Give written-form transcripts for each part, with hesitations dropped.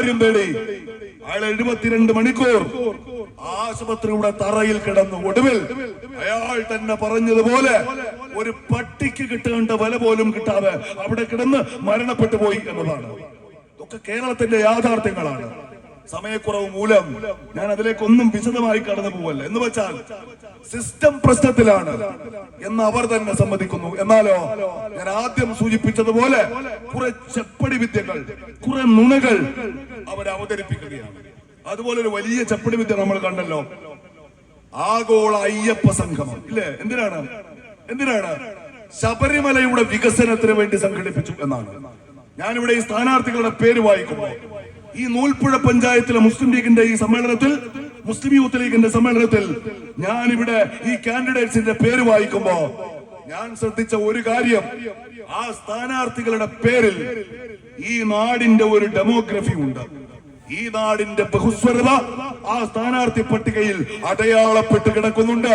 ധനകാര്യം തേടി അയാൾ 72 മണിക്കൂർ ആശുപത്രിയുടെ തറയിൽ കിടന്നു. ഒടുവിൽ അയാൾ തന്നെ പറഞ്ഞതുപോലെ ഒരു പട്ടിക്ക് കിട്ടേണ്ട വില പോലും കിട്ടാതെ അവിടെ കിടന്ന് മരണപ്പെട്ടു പോയി എന്നതാണ്. ഇതൊക്കെ കേരളത്തിന്റെ യാഥാർത്ഥ്യങ്ങളാണ്. സമയക്കുറവ് മൂലം ഞാൻ അതിലേക്കൊന്നും വിശദമായി കടന്നു പോവല്ല. എന്ന് വെച്ചാൽ സിസ്റ്റം പ്രശ്നത്തിലാണ് എന്ന് അവർ തന്നെ സമ്മതിക്കുന്നു. എന്നാലോ ഞാൻ ആദ്യം സൂചിപ്പിച്ചതുപോലെ കുറെ ചെപ്പടി വിദ്യകൾ, കുറെ നുണകൾ അവർ അവതരിപ്പിക്കുകയാണ്. അതുപോലെ ഒരു വലിയ ചെപ്പടി വിദ്യ നമ്മൾ കണ്ടല്ലോ, ആഗോള അയ്യപ്പ സംഗമം. ഇല്ലേ? എന്തിനാണ്? ശബരിമലയുടെ വികസനത്തിന് വേണ്ടി സംഘടിപ്പിച്ചു എന്നാണ്. ഞാനിവിടെ ഈ സ്ഥാനാർത്ഥികളുടെ പേര് വായിക്കുമ്പോൾ ഈ നൂൽപ്പുഴ പഞ്ചായത്തിലെ മുസ്ലിം ലീഗിന്റെ ഈ സമ്മേളനത്തിൽ, മുസ്ലിം യൂത്ത് ലീഗിന്റെ സമ്മേളനത്തിൽ ഞാനിവിടെ ഈ കാൻഡിഡേറ്റ്സിന്റെ പേര് വായിക്കുമ്പോ ഞാൻ ശ്രദ്ധിച്ച ഒരു കാര്യം, ആ സ്ഥാനാർത്ഥികളുടെ പേരിൽ ഈ നാടിന്റെ ഒരു ഡെമോഗ്രഫി ഉണ്ട്. ഈ നാടിന്റെ ബഹുസ്വരത ആ സ്ഥാനാർത്ഥി പട്ടികയിൽ അടയാളപ്പെട്ട് കിടക്കുന്നുണ്ട്.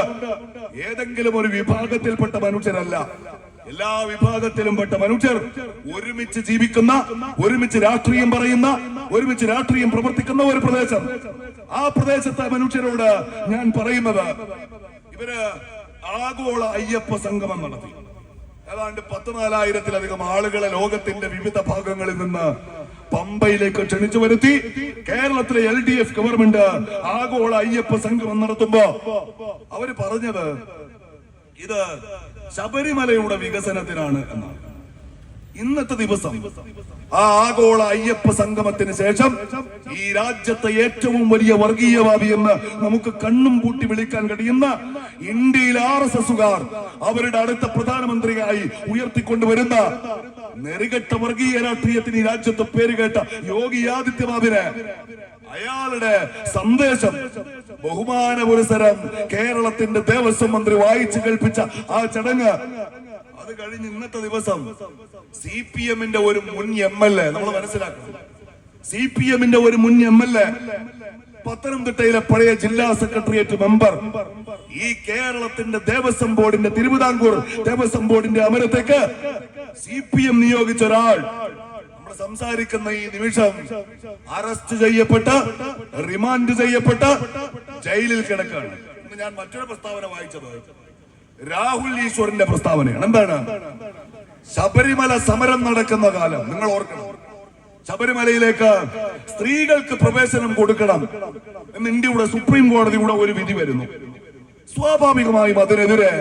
ഏതെങ്കിലും ഒരു വിഭാഗത്തിൽപ്പെട്ട മനുഷ്യരല്ല, എല്ലാ വിഭാഗത്തിലും പെട്ട മനുഷ്യർ ഒരുമിച്ച് ജീവിക്കുന്ന, ഒരുമിച്ച് രാഷ്ട്രീയം പറയുന്ന, ഒരുമിച്ച് രാഷ്ട്രീയം പ്രവർത്തിക്കുന്ന ഒരു പ്രദേശം. ആ പ്രദേശത്തെ മനുഷ്യരോട് ഞാൻ പറയുന്നത്, ഇവര് ആഗോള അയ്യപ്പ സംഗമം നടത്തി. ഏതാണ്ട് 14,000-ലധികം ആളുകളെ ലോകത്തിന്റെ വിവിധ ഭാഗങ്ങളിൽ നിന്ന് പമ്പയിലേക്ക് ക്ഷണിച്ചു വരുത്തി. കേരളത്തിലെ LDF ഗവൺമെന്റ് ആഗോള അയ്യപ്പ സംഗമം നടത്തുമ്പോ അവര് പറഞ്ഞത് ഇത് ശബരിമലയുടെ വികസനത്തിനാണ് എന്നാണ്. ഇന്നത്തെ ദിവസം ആ ആഗോള അയ്യപ്പ സംഗമത്തിന് ശേഷം ഈ രാജ്യത്തെ ഏറ്റവും വലിയ വർഗീയവാദി എന്ന് നമുക്ക് കണ്ണും പൂട്ടി വിളിക്കാൻ കഴിയുന്ന ഇന്ത്യയിൽ RSSകാർ അവരുടെ അടുത്ത പ്രധാനമന്ത്രിയായി ഉയർത്തിക്കൊണ്ടുവരുന്ന നെറികെട്ട വർഗീയ രാഷ്ട്രീയത്തിന് ഈ രാജ്യത്ത് പേരുകേട്ട യോഗി ആദിത്യനാഥിന് അയാളുടെ സന്ദേശം ബഹുമാന പുരസ്സരം കേരളത്തിന്റെ ദേവസ്വം മന്ത്രി വായിച്ചു കേൾപ്പിച്ച ആ ചടങ്ങ്, അത് കഴിഞ്ഞ് ഇന്നത്തെ ദിവസം CPM-ന്റെ ഒരു മുൻ MLA, നമ്മൾ മനസ്സിലാക്കണം, CPM-ന്റെ ഒരു മുൻ MLA, പത്തനംതിട്ടയിലെ പഴയ ജില്ലാ സെക്രട്ടേറിയറ്റ് മെമ്പർ, ഈ കേരളത്തിന്റെ ദേവസ്വം ബോർഡിന്റെ, തിരുവിതാംകൂർ ദേവസ്വം ബോർഡിന്റെ അമരത്തേക്ക് CPM നിയോഗിച്ച ഒരാൾ നമ്മൾ സംസാരിക്കുന്ന ഈ നിമിഷം അറസ്റ്റ് ചെയ്യപ്പെട്ട്, റിമാൻഡ് ചെയ്യപ്പെട്ട് ജയിലിൽ കിടക്കുകയാണ്. ഇന്ന് ഞാൻ മറ്റൊരു പ്രസ്താവന വായിച്ചത് രാഹുൽ ഈശ്വറിന്റെ പ്രസ്താവനയാണ്. എന്താണ്? ശബരിമല സമരം നടക്കുന്ന കാലം നിങ്ങൾ ഓർക്കണം. ശബരിമലയിലേക്ക് സ്ത്രീകൾക്ക് പ്രവേശനം കൊടുക്കണം എന്ന് ഇന്ത്യയുടെ സുപ്രീം കോടതിയുടെ ഒരു വിധി വരുന്നു. സ്വാഭാവികമായും അതിനെതിരെ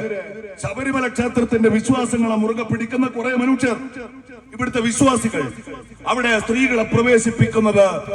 ശബരിമല ക്ഷേത്രത്തിന്റെ വിശ്വാസങ്ങളെ മുറുകെ പിടിക്കുന്ന കുറെ മനുഷ്യർ, ഇവിടുത്തെ വിശ്വാസികൾ, അവിടെ സ്ത്രീകളെ പ്രവേശിപ്പിക്കുന്നത്